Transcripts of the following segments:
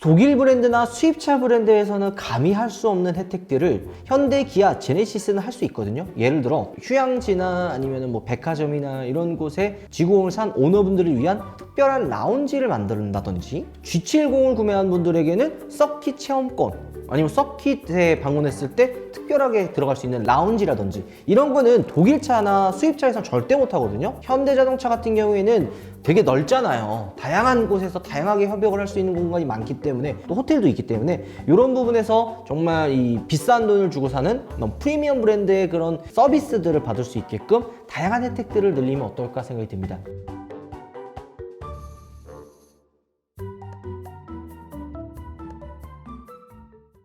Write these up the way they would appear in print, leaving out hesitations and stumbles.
독일 브랜드나 수입차 브랜드에서는 감히 할 수 없는 혜택들을 현대, 기아, 제네시스는 할 수 있거든요. 예를 들어 휴양지나 아니면 뭐 백화점이나 이런 곳에 G90을 산 오너분들을 위한 특별한 라운지를 만든다든지, G70을 구매한 분들에게는 서킷 체험권, 아니면 서킷에 방문했을 때 특별하게 들어갈 수 있는 라운지라든지, 이런 거는 독일차나 수입차에서는 절대 못 하거든요. 현대자동차 같은 경우에는 되게 넓잖아요. 다양한 곳에서 다양하게 협업을 할 수 있는 공간이 많기 때문에, 또 호텔도 있기 때문에 이런 부분에서 정말 이 비싼 돈을 주고 사는 프리미엄 브랜드의 그런 서비스들을 받을 수 있게끔 다양한 혜택들을 늘리면 어떨까 생각이 듭니다.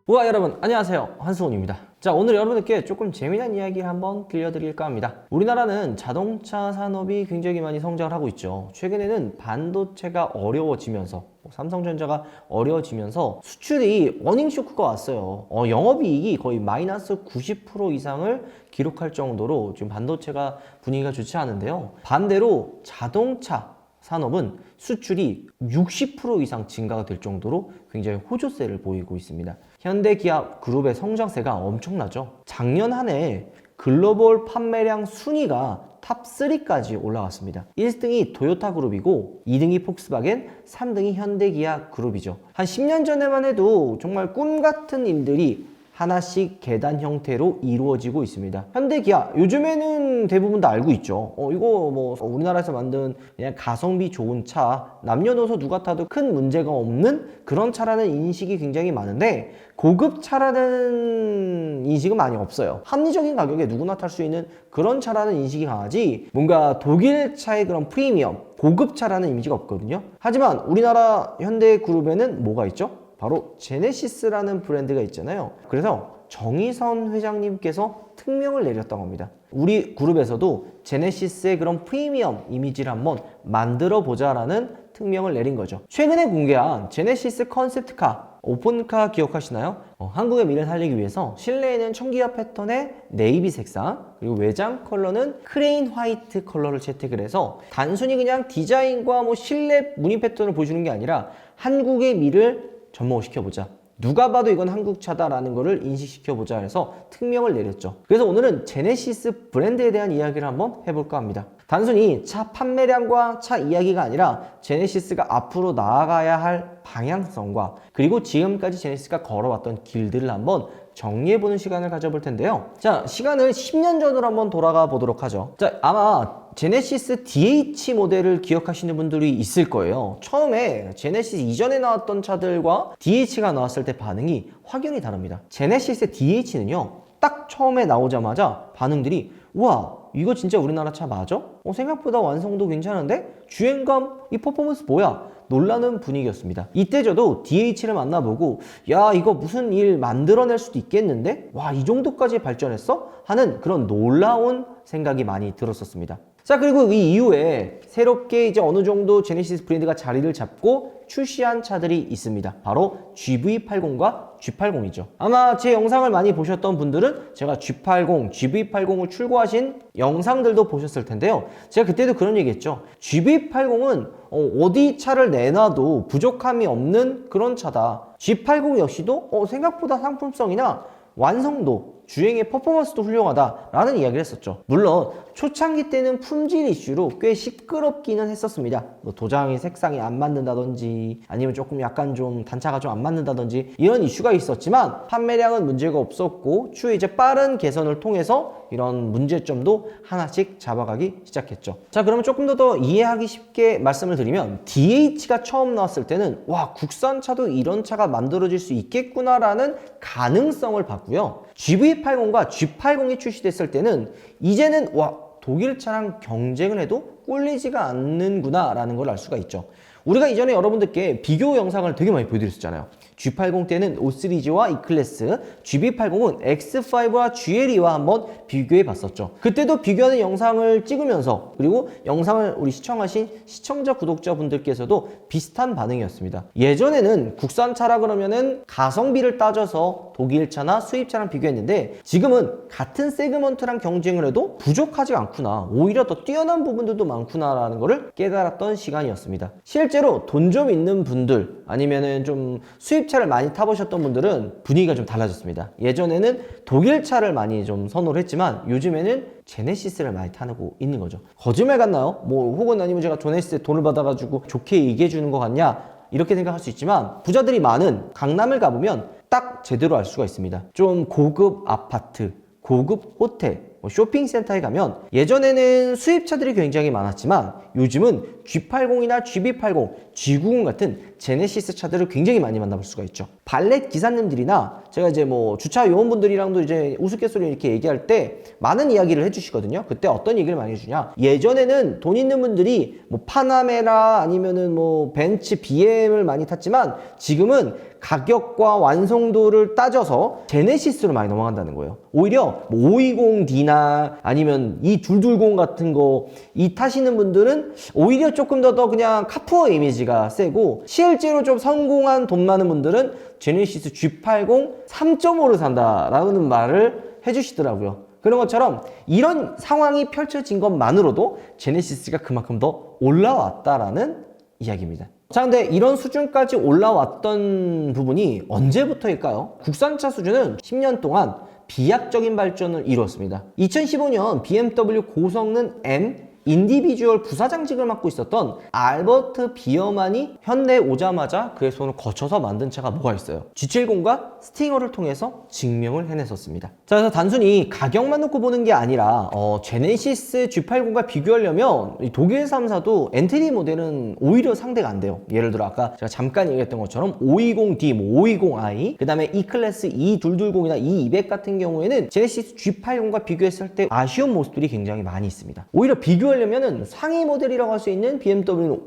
우와, 여러분 안녕하세요, 한수원입니다. 자, 오늘 여러분들께 조금 재미난 이야기를 한번 들려드릴까 합니다. 우리나라는 자동차 산업이 굉장히 많이 성장을 하고 있죠. 최근에는 반도체가 어려워지면서, 삼성전자가 어려워지면서 수출이 워닝 쇼크가 왔어요. 영업이익이 거의 마이너스 90% 이상을 기록할 정도로 지금 반도체가 분위기가 좋지 않은데요. 반대로 자동차 산업은 수출이 60% 이상 증가가 될 정도로 굉장히 호조세를 보이고 있습니다. 현대, 기아 그룹의 성장세가 엄청나죠. 작년 한 해 글로벌 판매량 순위가 탑3까지 올라갔습니다. 1등이 토요타 그룹이고 2등이 폭스바겐, 3등이 현대, 기아 그룹이죠. 한 10년 전에만 해도 정말 꿈 같은 일들이 하나씩 계단 형태로 이루어지고 있습니다. 현대, 기아 요즘에는 대부분 다 알고 있죠. 이거 뭐 우리나라에서 만든 그냥 가성비 좋은 차, 남녀노소 누가 타도 큰 문제가 없는 그런 차라는 인식이 굉장히 많은데, 고급 차라는 인식은 많이 없어요. 합리적인 가격에 누구나 탈 수 있는 그런 차라는 인식이 강하지, 뭔가 독일 차의 그런 프리미엄 고급 차라는 이미지가 없거든요. 하지만 우리나라 현대 그룹에는 뭐가 있죠? 바로 제네시스라는 브랜드가 있잖아요. 그래서 정의선 회장님께서 특명을 내렸다고 합니다. 우리 그룹에서도 제네시스의 그런 프리미엄 이미지를 한번 만들어 보자라는 특명을 내린 거죠. 최근에 공개한 제네시스 컨셉트카, 오픈카 기억하시나요? 한국의 미래를 살리기 위해서 실내에는 청기화 패턴의 네이비 색상, 그리고 외장 컬러는 크레인 화이트 컬러를 채택을 해서 단순히 그냥 디자인과 뭐 실내 무늬 패턴을 보여주는 게 아니라 한국의 미를 접목을 시켜보자, 누가 봐도 이건 한국차다라는 거를 인식시켜보자 해서 특명을 내렸죠. 그래서 오늘은 제네시스 브랜드에 대한 이야기를 한번 해볼까 합니다. 단순히 차 판매량과 차 이야기가 아니라 제네시스가 앞으로 나아가야 할 방향성과, 그리고 지금까지 제네시스가 걸어왔던 길들을 한번 정리해보는 시간을 가져볼 텐데요. 자, 시간을 10년 전으로 한번 돌아가 보도록 하죠. 자, 아마 제네시스 DH 모델을 기억하시는 분들이 있을 거예요. 처음에 제네시스 이전에 나왔던 차들과 DH가 나왔을 때 반응이 확연히 다릅니다. 제네시스 DH는요, 딱 처음에 나오자마자 반응들이, 우와, 이거 진짜 우리나라 차 맞아? 생각보다 완성도 괜찮은데? 주행감, 이 퍼포먼스 뭐야? 놀라는 분위기였습니다. 이때 저도 DH를 만나보고, 야, 이거 무슨 일 만들어낼 수도 있겠는데? 와, 이 정도까지 발전했어? 하는 그런 놀라운 생각이 많이 들었었습니다. 자, 그리고 이 이후에 새롭게 이제 어느 정도 제네시스 브랜드가 자리를 잡고 출시한 차들이 있습니다. 바로 GV80과 G80이죠. 아마 제 영상을 많이 보셨던 분들은 제가 G80, GV80을 출고하신 영상들도 보셨을 텐데요. 제가 그때도 그런 얘기 했죠. GV80은 어디 차를 내놔도 부족함이 없는 그런 차다. G80 역시도 생각보다 상품성이나 완성도, 주행의 퍼포먼스도 훌륭하다라는 이야기를 했었죠. 물론 초창기 때는 품질 이슈로 꽤 시끄럽기는 했었습니다. 뭐 도장의 색상이 안 맞는다든지, 아니면 조금 약간 좀 단차가 좀 안 맞는다든지, 이런 이슈가 있었지만 판매량은 문제가 없었고, 추후에 이제 빠른 개선을 통해서 이런 문제점도 하나씩 잡아가기 시작했죠. 자, 그러면 조금 더 이해하기 쉽게 말씀을 드리면, DH가 처음 나왔을 때는 와, 국산차도 이런 차가 만들어질 수 있겠구나라는 가능성을 봤고요. GV80과 G80이 출시됐을 때는 이제는 와, 독일차랑 경쟁을 해도 꿀리지가 않는구나 라는 걸 알 수가 있죠. 우리가 이전에 여러분들께 비교 영상을 되게 많이 보여드렸었잖아요. G80 때는 5 시리즈와 E클래스, GV80은 X5와 GLE와 한번 비교해 봤었죠. 그때도 비교하는 영상을 찍으면서, 그리고 영상을 우리 시청하신 시청자 구독자분들께서도 비슷한 반응이었습니다. 예전에는 국산차라 그러면은 가성비를 따져서 독일차나 수입차랑 비교했는데, 지금은 같은 세그먼트랑 경쟁을 해도 부족하지 않구나, 오히려 더 뛰어난 부분들도 많구나라는 것을 깨달았던 시간이었습니다. 실제 실제로 돈 좀 있는 분들 아니면은 좀 수입차를 많이 타보셨던 분들은 분위기가 좀 달라졌습니다. 예전에는 독일차를 많이 좀 선호를 했지만 요즘에는 제네시스를 많이 타고 있는 거죠. 거짓말 같나요? 뭐 혹은 아니면 제가 제네시스에 돈을 받아가지고 좋게 얘기해 주는 것 같냐? 이렇게 생각할 수 있지만 부자들이 많은 강남을 가보면 딱 제대로 알 수가 있습니다. 좀 고급 아파트, 고급 호텔, 쇼핑센터에 가면 예전에는 수입차들이 굉장히 많았지만 요즘은 G80이나 GB80, G90 같은 제네시스 차들을 굉장히 많이 만나볼 수가 있죠. 발렛 기사님들이나 제가 이제 뭐 주차 요원분들이랑도 이제 우스갯소리 이렇게 얘기할 때 많은 이야기를 해주시거든요. 그때 어떤 얘기를 많이 해주냐? 예전에는 돈 있는 분들이 뭐 파나메라 아니면은 뭐 벤츠, BM을 많이 탔지만 지금은 가격과 완성도를 따져서 제네시스로 많이 넘어간다는 거예요. 오히려 뭐 520D나 아니면 이 220 같은 거 이 타시는 분들은 오히려 조금 더 그냥 카푸어 이미지가 세고 실제로 좀 성공한 돈 많은 분들은 제네시스 G80 3.5를 산다라는 말을 해주시더라고요. 그런 것처럼 이런 상황이 펼쳐진 것만으로도 제네시스가 그만큼 더 올라왔다라는 이야기입니다. 자, 근데 이런 수준까지 올라왔던 부분이 언제부터일까요? 국산차 수준은 10년 동안 비약적인 발전을 이루었습니다. 2015년 BMW 고성능 M 인디비주얼 부사장직을 맡고 있었던 알버트 비어만이 현대에 오자마자 그의 손을 거쳐서 만든 차가 뭐가 있어요? G70과 스팅어를 통해서 증명을 해냈었습니다. 자, 그래서 단순히 가격만 놓고 보는 게 아니라 제네시스 G80과 비교하려면 독일 3사도 엔트리 모델은 오히려 상대가 안 돼요. 예를 들어 아까 제가 잠깐 얘기했던 것처럼 520D, 520i, 그 다음에 E클래스 E220이나 E200 같은 경우에는 제네시스 G80과 비교했을 때 아쉬운 모습들이 굉장히 많이 있습니다. 오히려 비교하려면은 상위 모델이라고 할 수 있는 BMW는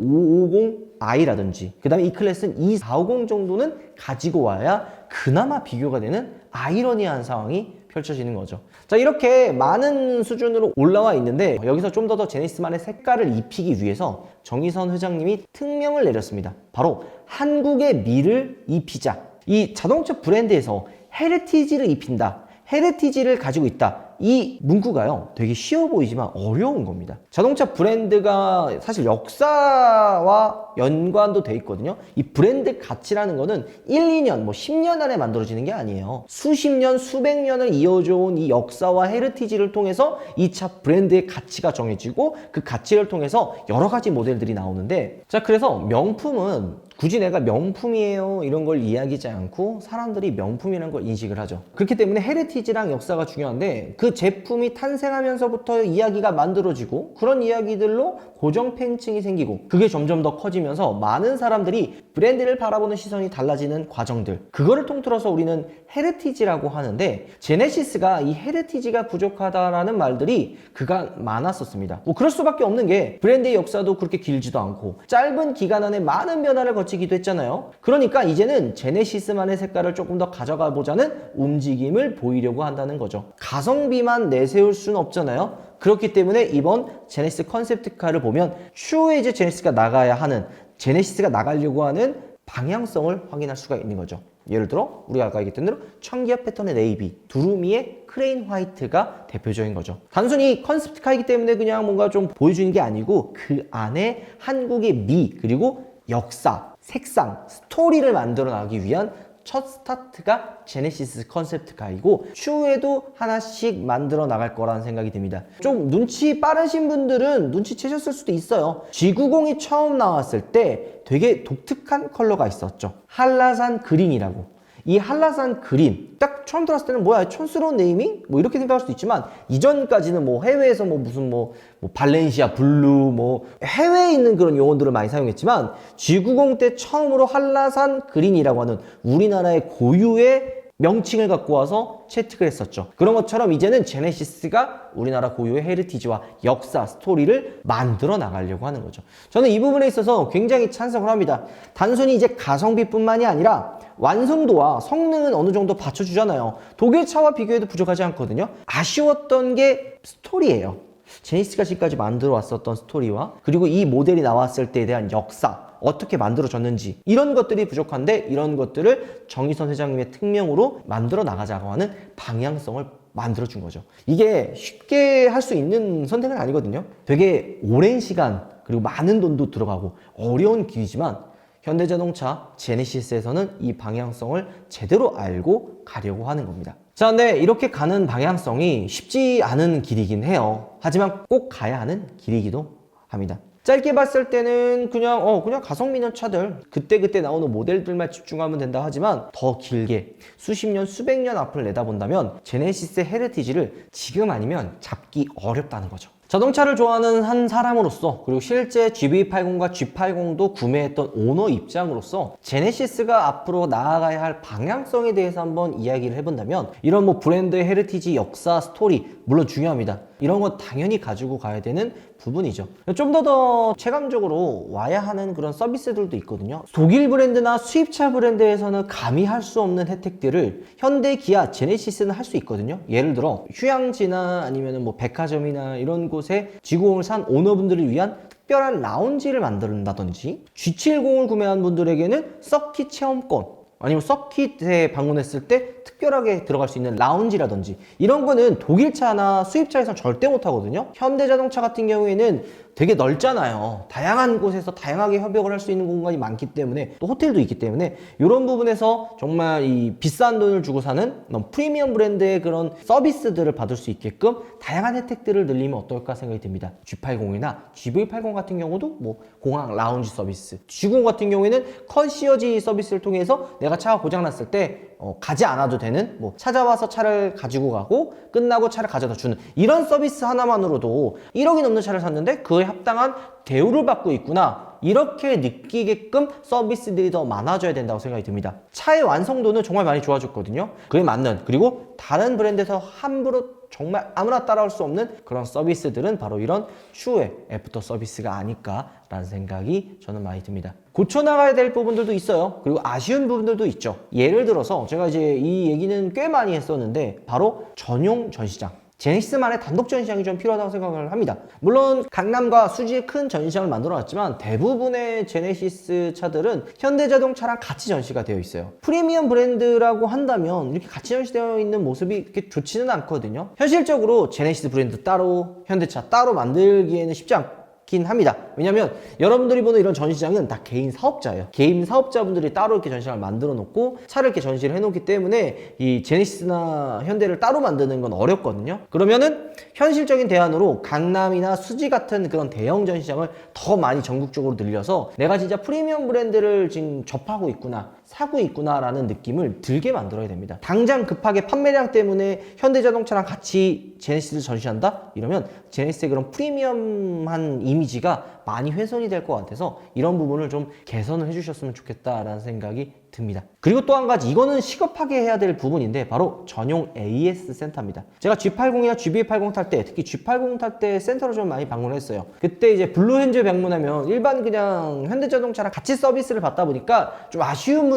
550i라든지 그 다음에 E클래스는 E450 정도는 가지고 와야 그나마 비교가 되는 아이러니한 상황이 펼쳐지는 거죠. 자, 이렇게 많은 수준으로 올라와 있는데 여기서 좀 더 제네시스만의 색깔을 입히기 위해서 정의선 회장님이 특명을 내렸습니다. 바로 한국의 미를 입히자. 이 자동차 브랜드에서 헤리티지를 입힌다, 헤리티지를 가지고 있다, 이 문구가요 되게 쉬워 보이지만 어려운 겁니다. 자동차 브랜드가 사실 역사와 연관도 돼 있거든요. 이 브랜드 가치라는 거는 1, 2년, 뭐 10년 안에 만들어지는 게 아니에요. 수십 년, 수백 년을 이어져온 이 역사와 헤리티지를 통해서 이 차 브랜드의 가치가 정해지고 그 가치를 통해서 여러 가지 모델들이 나오는데, 자, 그래서 명품은 굳이 내가 명품이에요 이런 걸 이야기하지 않고 사람들이 명품이라는 걸 인식을 하죠. 그렇기 때문에 헤리티지랑 역사가 중요한데 그 제품이 탄생하면서부터 이야기가 만들어지고 그런 이야기들로 고정 팬층이 생기고 그게 점점 더 커지면서 많은 사람들이 브랜드를 바라보는 시선이 달라지는 과정들, 그거를 통틀어서 우리는 헤리티지라고 하는데 제네시스가 이 헤리티지가 부족하다라는 말들이 그간 많았었습니다. 뭐 그럴 수밖에 없는 게 브랜드의 역사도 그렇게 길지도 않고 짧은 기간 안에 많은 변화를 거치기도 했잖아요. 그러니까 이제는 제네시스만의 색깔을 조금 더 가져가 보자는 움직임을 보이려고 한다는 거죠. 가성비만 내세울 수는 없잖아요. 그렇기 때문에 이번 제네시스 컨셉트카를 보면 추후에 이제 제네시스가 나가야 하는, 제네시스가 나가려고 하는 방향성을 확인할 수가 있는 거죠. 예를 들어 우리가 아까 얘기했던 대로 청기화 패턴의 네이비, 두루미의 크레인 화이트가 대표적인 거죠. 단순히 컨셉트카이기 때문에 그냥 뭔가 좀 보여주는 게 아니고 그 안에 한국의 미, 그리고 역사, 색상, 스토리를 만들어 나가기 위한 첫 스타트가 제네시스 컨셉트카이고 추후에도 하나씩 만들어 나갈 거라는 생각이 듭니다. 좀 눈치 빠르신 분들은 눈치채셨을 수도 있어요. G90이 처음 나왔을 때 되게 독특한 컬러가 있었죠. 한라산 그린이라고. 이 한라산 그린 딱 처음 들었을 때는 뭐야 촌스러운 네이밍? 뭐 이렇게 생각할 수도 있지만 이전까지는 뭐 해외에서 뭐 무슨 뭐 발렌시아 블루 뭐 해외에 있는 그런 용어들을 많이 사용했지만 G90 때 처음으로 한라산 그린이라고 하는 우리나라의 고유의 명칭을 갖고 와서 채택을 했었죠. 그런 것처럼 이제는 제네시스가 우리나라 고유의 헤리티지와 역사, 스토리를 만들어 나가려고 하는 거죠. 저는 이 부분에 있어서 굉장히 찬성을 합니다. 단순히 이제 가성비뿐만이 아니라 완성도와 성능은 어느 정도 받쳐주잖아요. 독일 차와 비교해도 부족하지 않거든요. 아쉬웠던 게 스토리예요. 제네시스가 지금까지 만들어 왔었던 스토리와 그리고 이 모델이 나왔을 때에 대한 역사, 어떻게 만들어졌는지 이런 것들이 부족한데 이런 것들을 정의선 회장님의 특명으로 만들어 나가자고 하는 방향성을 만들어준 거죠. 이게 쉽게 할 수 있는 선택은 아니거든요. 되게 오랜 시간 그리고 많은 돈도 들어가고 어려운 길이지만 현대자동차 제네시스에서는 이 방향성을 제대로 알고 가려고 하는 겁니다. 자, 근데 이렇게 가는 방향성이 쉽지 않은 길이긴 해요. 하지만 꼭 가야 하는 길이기도 합니다. 짧게 봤을 때는 그냥 가성비는 차들 그때그때 나오는 모델들만 집중하면 된다 하지만 더 길게 수십 년, 수백 년 앞을 내다본다면 제네시스의 헤리티지를 지금 아니면 잡기 어렵다는 거죠. 자동차를 좋아하는 한 사람으로서 그리고 실제 GV80과 G80도 구매했던 오너 입장으로서 제네시스가 앞으로 나아가야 할 방향성에 대해서 한번 이야기를 해본다면 이런 뭐 브랜드의 헤리티지, 역사, 스토리 물론 중요합니다. 이런 거 당연히 가지고 가야 되는 부분이죠. 좀 더 체감적으로 와야 하는 그런 서비스들도 있거든요. 독일 브랜드나 수입차 브랜드에서는 감히 할 수 없는 혜택들을 현대, 기아, 제네시스는 할 수 있거든요. 예를 들어 휴양지나 아니면 뭐 백화점이나 이런 곳에 G90을 산 오너분들을 위한 특별한 라운지를 만든다든지 G70을 구매한 분들에게는 서킷 체험권 아니면 서킷에 방문했을 때 특별하게 들어갈 수 있는 라운지라든지 이런 거는 독일차나 수입차에서는 절대 못하거든요. 현대자동차 같은 경우에는 되게 넓잖아요. 다양한 곳에서 다양하게 협력을 할 수 있는 공간이 많기 때문에 또 호텔도 있기 때문에 이런 부분에서 정말 이 비싼 돈을 주고 사는 프리미엄 브랜드의 그런 서비스들을 받을 수 있게끔 다양한 혜택들을 늘리면 어떨까 생각이 듭니다. G80이나 GV80 같은 경우도 뭐 공항 라운지 서비스, G90 같은 경우에는 컨시어지 서비스를 통해서 내가 차가 고장났을 때 가지 않아도 되는 뭐 찾아와서 차를 가지고 가고 끝나고 차를 가져다 주는 이런 서비스 하나만으로도 1억이 넘는 차를 샀는데 그에 합당한 대우를 받고 있구나 이렇게 느끼게끔 서비스들이 더 많아져야 된다고 생각이 듭니다. 차의 완성도는 정말 많이 좋아졌거든요. 그에 맞는 그리고 다른 브랜드에서 함부로 정말 아무나 따라올 수 없는 그런 서비스들은 바로 이런 추후의 애프터 서비스가 아닐까라는 생각이 저는 많이 듭니다. 고쳐나가야 될 부분들도 있어요. 그리고 아쉬운 부분들도 있죠. 예를 들어서 제가 이제 이 얘기는 꽤 많이 했었는데 바로 전용 전시장. 제네시스만의 단독 전시장이 좀 필요하다고 생각을 합니다. 물론 강남과 수지에 큰 전시장을 만들어놨지만 대부분의 제네시스 차들은 현대자동차랑 같이 전시가 되어 있어요. 프리미엄 브랜드라고 한다면 이렇게 같이 전시되어 있는 모습이 그렇게 좋지는 않거든요. 현실적으로 제네시스 브랜드 따로, 현대차 따로 만들기에는 쉽지 않고 합니다. 왜냐면 여러분들이 보는 이런 전시장은 다 개인 사업자예요. 개인 사업자분들이 따로 이렇게 전시장을 만들어 놓고 차를 이렇게 전시를 해 놓기 때문에 이 제네시스나 현대를 따로 만드는 건 어렵거든요. 그러면은 현실적인 대안으로 강남이나 수지 같은 그런 대형 전시장을 더 많이 전국적으로 늘려서 내가 진짜 프리미엄 브랜드를 지금 접하고 있구나, 사고 있구나 라는 느낌을 들게 만들어야 됩니다. 당장 급하게 판매량 때문에 현대자동차랑 같이 제네시스를 전시한다? 이러면 제네시스의 그런 프리미엄한 이미지가 많이 훼손이 될 것 같아서 이런 부분을 좀 개선을 해주셨으면 좋겠다라는 생각이 듭니다. 그리고 또 한 가지 이거는 시급하게 해야 될 부분인데 바로 전용 AS 센터입니다. 제가 G80이나 GV80 탈 때 특히 G80 탈 때 센터를 좀 많이 방문했어요. 그때 이제 블루엔즈 방문하면 일반 그냥 현대자동차랑 같이 서비스를 받다 보니까 좀 아쉬운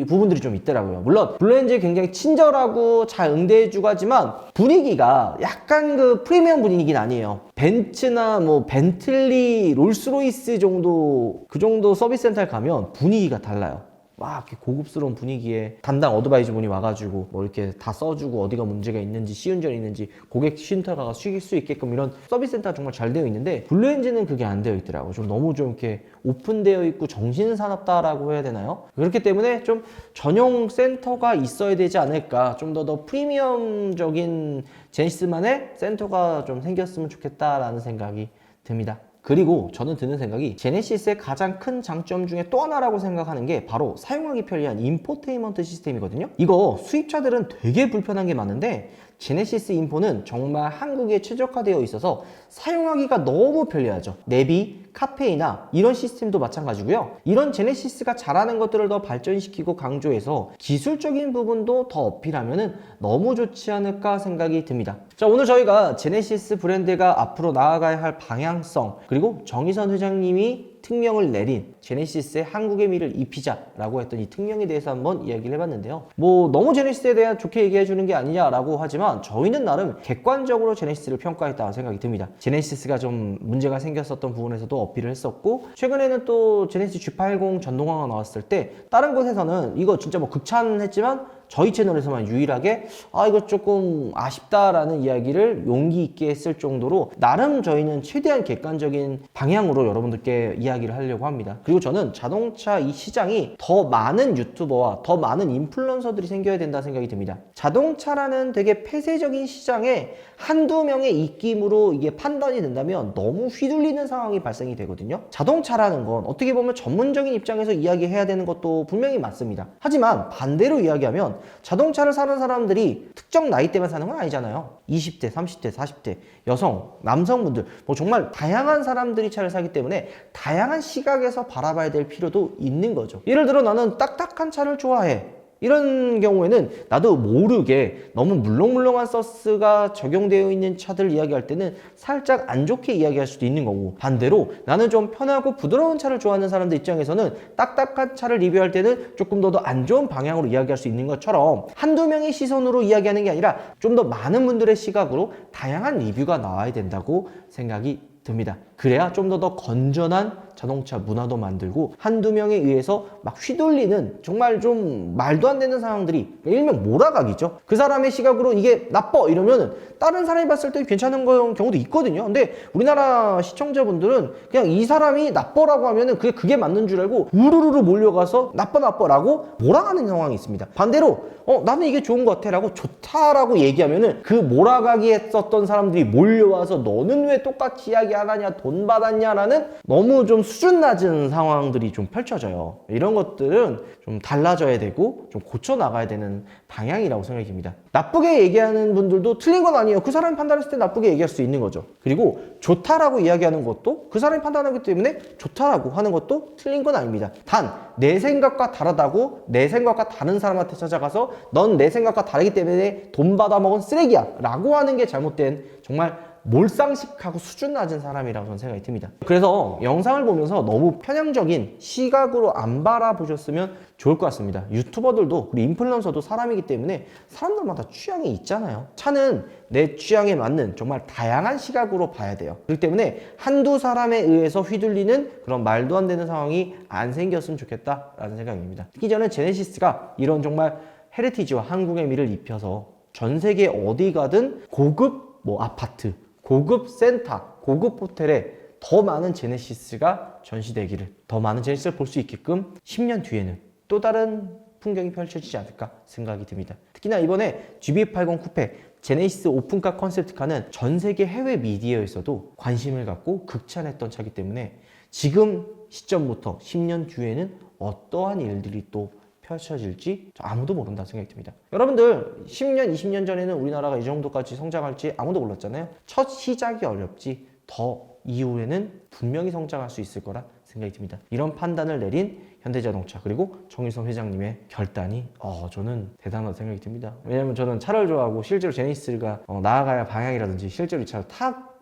부분들이 좀 있더라고요. 물론 블루엔즈 굉장히 친절하고 잘 응대해주고 하지만 분위기가 약간 그 프리미엄 분위기는 아니에요. 벤츠나 뭐 벤틀리, 롤스로이스 정도 그 정도 서비스 센터에 가면 분위기가 달라요. 막 이렇게 고급스러운 분위기에 담당 어드바이저 분이 와가지고 뭐 이렇게 다 써주고 어디가 문제가 있는지 쉬운 점이 있는지 고객 쉼터가 쉬길 수 있게끔 이런 서비스 센터가 정말 잘 되어 있는데 블루엔진은 그게 안 되어 있더라고요. 좀 너무 좀 이렇게 오픈되어 있고 정신사납다라고 해야 되나요? 그렇기 때문에 좀 전용 센터가 있어야 되지 않을까, 좀 더 프리미엄적인 제네시스만의 센터가 좀 생겼으면 좋겠다라는 생각이 듭니다. 그리고 저는 드는 생각이 제네시스의 가장 큰 장점 중에 또 하나라고 생각하는 게 바로 사용하기 편리한 인포테인먼트 시스템이거든요. 이거 수입차들은 되게 불편한 게 많은데 제네시스 인포는 정말 한국에 최적화되어 있어서 사용하기가 너무 편리하죠. 내비, 카페이나 이런 시스템도 마찬가지고요. 이런 제네시스가 잘하는 것들을 더 발전시키고 강조해서 기술적인 부분도 더 어필하면 너무 좋지 않을까 생각이 듭니다. 자, 오늘 저희가 제네시스 브랜드가 앞으로 나아가야 할 방향성, 그리고 정의선 회장님이 특명을 내린 제네시스의 한국의 미를 입히자라고 했던 이 특명에 대해서 한번 이야기를 해봤는데요. 뭐 너무 제네시스에 대한 좋게 얘기해주는 게 아니냐라고 하지만 저희는 나름 객관적으로 제네시스를 평가했다고 생각이 듭니다. 제네시스가 좀 문제가 생겼었던 부분에서도 어필을 했었고, 최근에는 또 제네시스 G80 전동화가 나왔을 때 다른 곳에서는 이거 진짜 뭐 극찬했지만 저희 채널에서만 유일하게 이거 조금 아쉽다라는 이야기를 용기 있게 했을 정도로 나름 저희는 최대한 객관적인 방향으로 여러분들께 이야기를 하려고 합니다. 그리고 저는 자동차 이 시장이 더 많은 유튜버와 더 많은 인플루언서들이 생겨야 된다 생각이 듭니다. 자동차라는 되게 폐쇄적인 시장에 한두 명의 입김으로 이게 판단이 된다면 너무 휘둘리는 상황이 발생이 되거든요. 자동차라는 건 어떻게 보면 전문적인 입장에서 이야기해야 되는 것도 분명히 맞습니다. 하지만 반대로 이야기하면 자동차를 사는 사람들이 특정 나이대만 사는 건 아니잖아요. 20대, 30대, 40대, 여성, 남성분들 뭐 정말 다양한 사람들이 차를 사기 때문에 다양한 시각에서 바라봐야 될 필요도 있는 거죠. 예를 들어 나는 딱딱한 차를 좋아해. 이런 경우에는 나도 모르게 너무 물렁물렁한 서스가 적용되어 있는 차들 이야기할 때는 살짝 안 좋게 이야기할 수도 있는 거고, 반대로 나는 좀 편하고 부드러운 차를 좋아하는 사람들 입장에서는 딱딱한 차를 리뷰할 때는 조금 더 안 좋은 방향으로 이야기할 수 있는 것처럼 한두 명의 시선으로 이야기하는 게 아니라 좀 더 많은 분들의 시각으로 다양한 리뷰가 나와야 된다고 생각이 듭니다. 그래야 좀 더 건전한 자동차 문화도 만들고 한두 명에 의해서 막 휘둘리는 정말 좀 말도 안 되는 상황들이 일명 몰아가기죠. 그 사람의 시각으로 이게 나빠 이러면 다른 사람이 봤을 때 괜찮은 경우도 있거든요. 근데 우리나라 시청자분들은 그냥 이 사람이 나빠라고 하면은 그게 맞는 줄 알고 우르르르 몰려가서 나빠라고 몰아가는 상황이 있습니다. 반대로 나는 이게 좋은 것 같아 라고 좋다라고 얘기하면은 그 몰아가기 했었던 사람들이 몰려와서 너는 왜 똑같이 이야기 안 하냐, 돈 받았냐라는 너무 좀 수준 낮은 상황들이 좀 펼쳐져요. 이런 것들은 좀 달라져야 되고 좀 고쳐 나가야 되는 방향이라고 생각이 듭니다. 나쁘게 얘기하는 분들도 틀린 건 아니에요. 그 사람이 판단했을 때 나쁘게 얘기할 수 있는 거죠. 그리고 좋다라고 이야기하는 것도 그 사람이 판단하기 때문에 좋다라고 하는 것도 틀린 건 아닙니다. 단 내 생각과 다르다고 내 생각과 다른 사람한테 찾아가서 넌 내 생각과 다르기 때문에 돈 받아먹은 쓰레기야 라고 하는 게 잘못된 정말 몰상식하고 수준 낮은 사람이라고 저는 생각이 듭니다. 그래서 영상을 보면서 너무 편향적인 시각으로 안 바라보셨으면 좋을 것 같습니다. 유튜버들도 우리 인플루언서도 사람이기 때문에 사람들마다 취향이 있잖아요. 차는 내 취향에 맞는 정말 다양한 시각으로 봐야 돼요. 그렇기 때문에 한두 사람에 의해서 휘둘리는 그런 말도 안 되는 상황이 안 생겼으면 좋겠다라는 생각입니다. 특히 저는 제네시스가 이런 정말 헤리티지와 한국의 미를 입혀서 전 세계 어디 가든 고급 아파트, 고급 센터, 고급 호텔에 더 많은 제네시스가 전시되기를, 더 많은 제네시스를 볼 수 있게끔 10년 뒤에는 또 다른 풍경이 펼쳐지지 않을까 생각이 듭니다. 특히나 이번에 GV80 쿠페 제네시스 오픈카 컨셉트카는 전 세계 해외 미디어에서도 관심을 갖고 극찬했던 차이기 때문에 지금 시점부터 10년 뒤에는 어떠한 일들이 또 펼쳐질지 아무도 모른다 생각이 듭니다. 여러분들 10년, 20년 전에는 우리나라가 이 정도까지 성장할지 아무도 몰랐잖아요. 첫 시작이 어렵지 더 이후에는 분명히 성장할 수 있을 거라 생각이 듭니다. 이런 판단을 내린 현대자동차 그리고 정일성 회장님의 결단이 저는 대단하다고 생각이 듭니다. 왜냐면 저는 차를 좋아하고 실제로 제네시스가 나아가야 할 방향이라든지 실제로 이 차를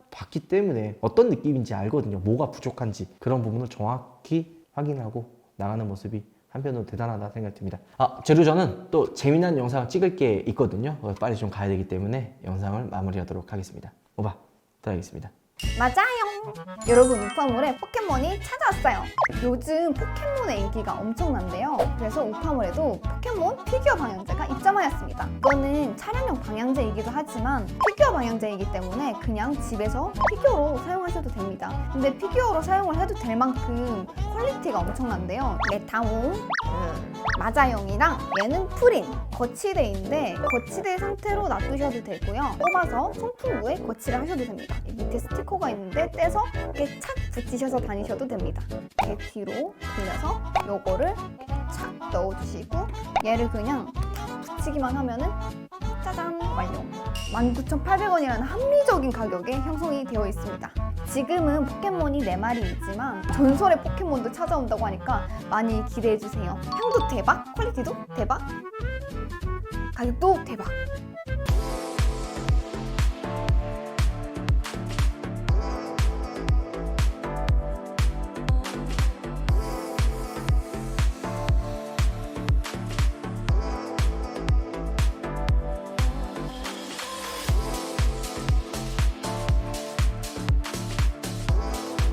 봤기 때문에 어떤 느낌인지 알거든요. 뭐가 부족한지 그런 부분을 정확히 확인하고 나가는 모습이 한편으로 대단하다 생각이 듭니다. 재료 저는 또 재미난 영상을 찍을 게 있거든요. 빨리 좀 가야 되기 때문에 영상을 마무리하도록 하겠습니다. 오바 부탁드리겠습니다. 맞아요. 여러분, 우파몰에 포켓몬이 찾아왔어요. 요즘 포켓몬의 인기가 엄청난데요. 그래서 우파몰에도 포켓몬 피규어 방향제가 입점하였습니다. 이거는 촬영용 방향제이기도 하지만 피규어 방향제이기 때문에 그냥 집에서 피규어로 사용하셔도 됩니다. 근데 피규어로 사용을 해도 될 만큼 퀄리티가 엄청난데요. 메타몽, 마자용이랑 얘는 프린, 거치대인데 거치대 상태로 놔두셔도 되고요. 뽑아서 송풍구에 거치를 하셔도 됩니다. 밑에 스티커가 있는데 떼서 이렇게 착 붙이셔서 다니셔도 됩니다. 이렇게 뒤로 돌려서 요거를 착 넣어주시고 얘를 그냥 탁 붙이기만 하면은 짜잔 완료. 19,800원이라는 합리적인 가격에 형성이 되어 있습니다. 지금은 포켓몬이 4마리이지만 전설의 포켓몬도 찾아온다고 하니까 많이 기대해주세요. 향도 대박, 퀄리티도 대박, 가격도 대박.